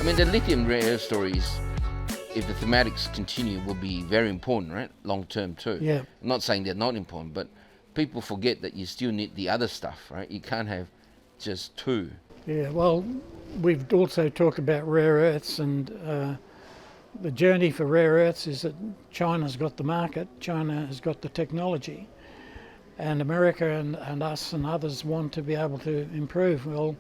mean, the lithium rare earth stories, if the thematics continue, will be very important, right? Long term too. Yeah. I'm not saying they're not important, but people forget that you still need the other stuff, right? You can't have just two. Yeah, well, we've also talked about rare earths, and the journey for rare earths is that China's got the market, China has got the technology, and America and us and others want to be able to improve. Well,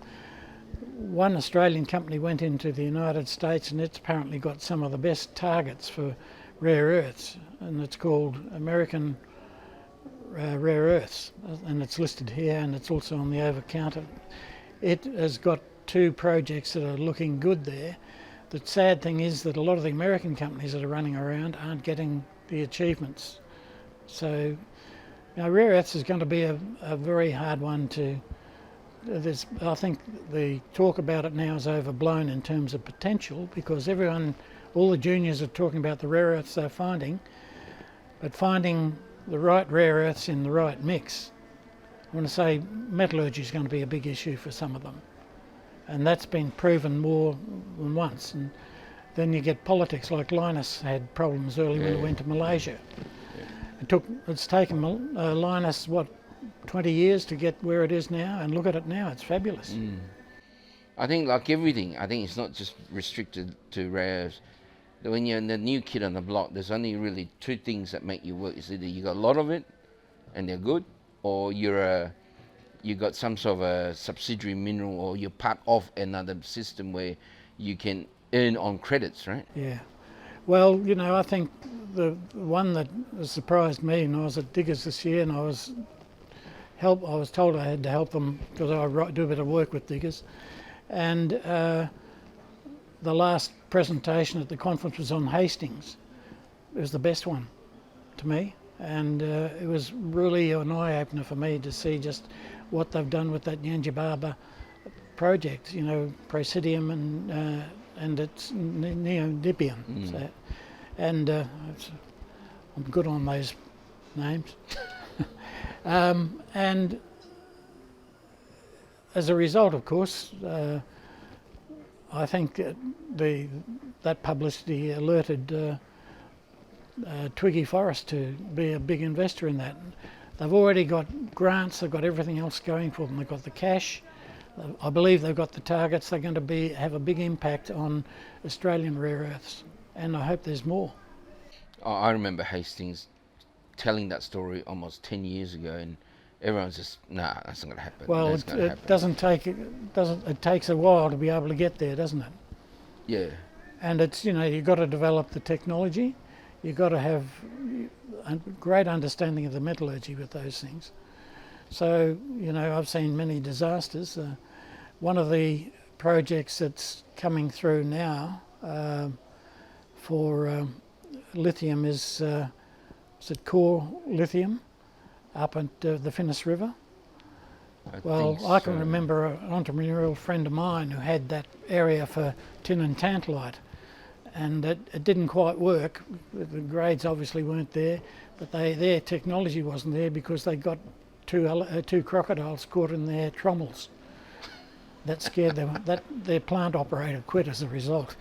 one Australian company went into the United States and it's apparently got some of the best targets for rare earths, and it's called American Rare Earths, and it's listed here and it's also on the over-counter. It has got two projects that are looking good there. The sad thing is that a lot of the American companies that are running around aren't getting the achievements. So, rare earths is going to be a very hard one to... I think the talk about it now is overblown in terms of potential, because all the juniors are talking about the rare earths they're finding, but finding the right rare earths in the right mix. I want to say metallurgy is going to be a big issue for some of them, and that's been proven more than once. And then you get politics, like Linus had problems early when he went to Malaysia. It's taken Linus 20 years to get where it is now, and look at it now, it's fabulous. I think, like everything, I think it's not just restricted to rare earths. When you're the new kid on the block, there's only really two things that make you work. It's either you got a lot of it and they're good, or you got some sort of a subsidiary mineral, or you're part of another system where you can earn on credits, right? Yeah. Well, I think the one that surprised me, and I was at Diggers this year, and I was told I had to help them because I do a bit of work with Diggers, and the last presentation at the conference was on Hastings. It was the best one to me, and it was really an eye-opener for me to see just what they've done with that Nyanjababa project, Presidium and it's neodymium. So, and I'm good on those names. And as a result, of course, I think that publicity alerted Twiggy Forrest to be a big investor in that. They've already got grants, they've got everything else going for them. They've got the cash, I believe they've got the targets. They're going to have a big impact on Australian rare earths, and I hope there's more. I remember Hastings telling that story almost 10 years ago, and everyone's just, nah, that's not going to happen. Well, it takes a while to be able to get there, doesn't it? Yeah. And it's, you've got to develop the technology, you've got to have a great understanding of the metallurgy with those things. So, I've seen many disasters. One of the projects that's coming through now for lithium is it core lithium up at the Finniss River? I can remember an entrepreneurial friend of mine who had that area for tin and tantalite, and it didn't quite work. The grades obviously weren't there, but their technology wasn't there because they got two crocodiles caught in their trommels. That scared them. Their plant operator quit as a result.